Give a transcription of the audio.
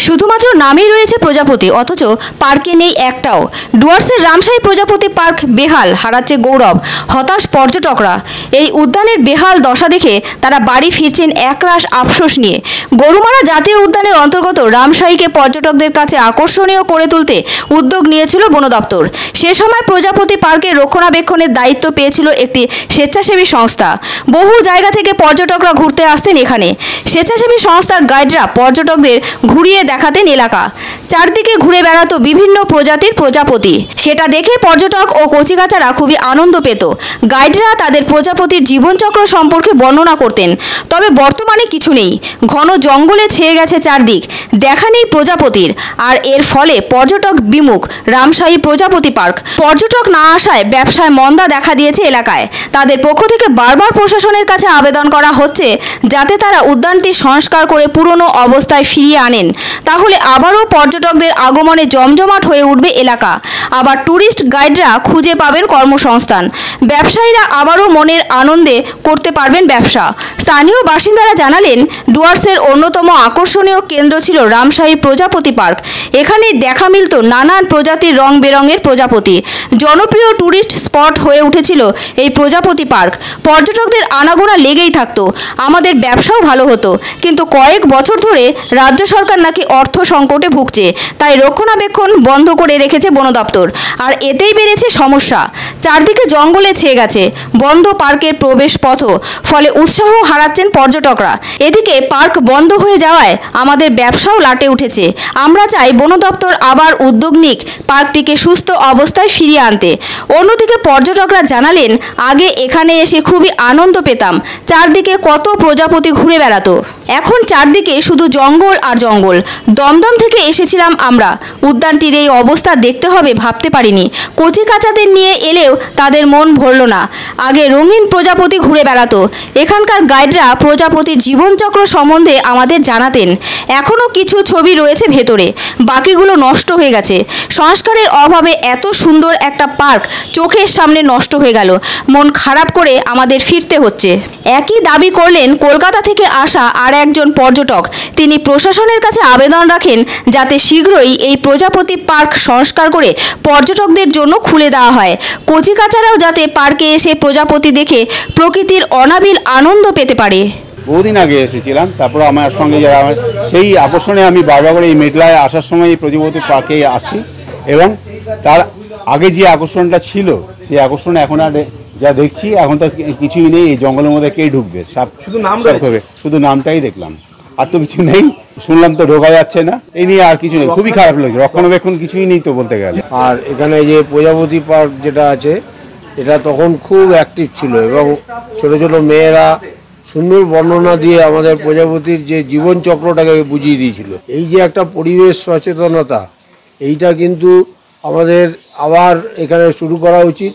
শুধুমাত্র নামেই রয়েছে প্রজাপতি, অথচ পার্কে নেই একটাও। ডুয়ার্সের রামশাহী প্রজাপতি পার্ক বেহাল, হারাচ্ছে গৌরব, হতাশ পর্যটকরা। এই উদ্যানের বেহাল দশা দেখে তারা বাড়ি ফিরছেন একরাশ আফসোস নিয়ে। গরুমারা জাতীয় উদ্যানের অন্তর্গত রামশাহীকে পর্যটকদের কাছে আকর্ষণীয় করে তুলতে উদ্যোগ নিয়েছিল বন দপ্তর। সে সময় প্রজাপতি পার্কের রক্ষণাবেক্ষণের দায়িত্ব পেয়েছিল একটি স্বেচ্ছাসেবী সংস্থা। বহু জায়গা থেকে পর্যটকরা ঘুরতে আসতেন এখানে। স্বেচ্ছাসেবী সংস্থার গাইডরা পর্যটকদের ঘুরিয়ে দেখাতেন এলাকা। চারদিকে ঘুরে বেড়াতো বিভিন্ন প্রজাতির প্রজাপতি। সেটা দেখে পর্যটক ও কচিকাচারা খুবই আনন্দ পেত। গাইডরা তাদের প্রজাপতির জীবনচক্র সম্পর্কে বর্ণনা করতেন। তবে বর্তমানে কিছু নেই, ঘন জঙ্গলে ছেয়ে গেছে চারদিক, দেখা নেই প্রজাপতির। আর এর ফলে পর্যটক বিমুখ রামশাহী প্রজাপতি পার্ক। পর্যটক না আসায় ব্যবসায় মন্দা দেখা দিয়েছে এলাকায়। তাদের পক্ষ থেকে বারবার প্রশাসনের কাছে আবেদন করা হচ্ছে যাতে তারা উদ্যানটি সংস্কার করে পুরনো অবস্থায় ফিরিয়ে আনেন। তাহলে আবারও পর্যটকদের আগমনে জমজমাট হয়ে উঠবে এলাকা। আবার ট্যুরিস্ট গাইডরা খুঁজে পাবেন কর্মসংস্থান। ব্যবসায়ীরা আবারও মনের আনন্দে করতে পারবেন ব্যবসা। স্থানীয় বাসিন্দারা জানালেন, ডুয়ার্সের অন্যতম আকর্ষণীয় কেন্দ্র ছিল রামশাহী প্রজাপতি পার্ক। এখানে দেখা মিলত নানান প্রজাতির রং বেরঙের প্রজাপতি। জনপ্রিয় ট্যুরিস্ট স্পট হয়ে উঠেছিল এই প্রজাপতি পার্ক। পর্যটকদের আনাগোনা লেগেই থাকতো, আমাদের ব্যবসাও ভালো হতো। কিন্তু কয়েক বছর ধরে রাজ্য সরকার নাকি অর্থ সংকটে ভুগছে, তাই রক্ষণাবেক্ষণ বন্ধ করে রেখেছে বন দপ্তর। আর এতেই বেড়েছে সমস্যা। চারদিকে জঙ্গলে ছেয়ে গেছে বন্ধ পার্কের প্রবেশ পথও, ফলে উৎসাহ হারাচ্ছেন পর্যটকরা। এদিকে পার্ক বন্ধ হয়ে যাওয়ায় আমাদের ব্যবসাও লাটে উঠেছে। আমরা চাই বন দপ্তর আবার উদ্যোগ নিক পার্কটিকে সুস্থ অবস্থায় ফিরিয়ে আনতে। অন্যদিকে পর্যটকরা জানালেন, আগে এখানে এসে খুবই আনন্দ পেতাম, চারদিকে কত প্রজাপতি ঘুরে বেড়াতো। এখন চারদিকে শুধু জঙ্গল আর জঙ্গল। দমদম থেকে এসেছিলাম আমরা, উদ্যানটির এই অবস্থা দেখতে হবে ভাবতে পারিনি। কচিকাচাদের নিয়ে এলেও তাদের মন ভরল না। আগে রঙিন প্রজাপতি ঘুরে বেড়াতো। এখানকার গাইডরা প্রজাপতির জীবনচক্র সম্বন্ধে আমাদের জানাতেন। এখনও কিছু ছবি রয়েছে ভেতরে, বাকিগুলো নষ্ট হয়ে গেছে। সংস্কারের অভাবে এত সুন্দর একটা পার্ক চোখের সামনে নষ্ট হয়ে গেল। মন খারাপ করে আমাদের ফিরতে হচ্ছে। একই দাবি করলেন কলকাতা থেকে আসা আর একজন পর্যটক। তিনি প্রশাসনের কাছে আবেদন রাখেন যাতে শীঘ্রই এই প্রজাপতি পার্ক সংস্কার করে পর্যটকদের জন্য খুলে দেওয়া হয়। কচিকাচারাও যাতে পার্কে এসে প্রজাপতি দেখে প্রকৃতির অনাবিল আনন্দ পেতে পারে। বহুদিন আগে এসেছিলাম, তারপর আমার সঙ্গে যারা সেই আকর্ষণে আমি বারবার করে এই মেঘলায় আসার সময় এই প্রজাপতি পার্কে আসি, এবং তার আগে যে আকর্ষণটা ছিল সেই আকর্ষণে এখন আর যা দেখছি এখন তো কিছুই নেই। এই জঙ্গলের মধ্যে কে ঢুকবে, শুধু নাম হবে, শুধু নামটাই দেখলাম, আর তো কিছু নেই। শুনলাম তো ঢোকা যাচ্ছে না, এই নিয়ে আর কিছু নেই। খুবই খারাপ লাগছে, রক্ষণাবেক্ষণ কিছুই নেই তো বলতে গেলে। আর এখানে যে প্রজাপতি পার্ক যেটা আছে, এটা তখন খুব অ্যাক্টিভ ছিল এবং ছোট ছোট মেয়েরা সুন্দর বর্ণনা দিয়ে আমাদের প্রজাপতির যে জীবনচক্রটাকে বুঝিয়ে দিয়েছিল। এই যে একটা পরিবেশ সচেতনতা, এইটা কিন্তু আমাদের আবার এখানে শুরু করা উচিত।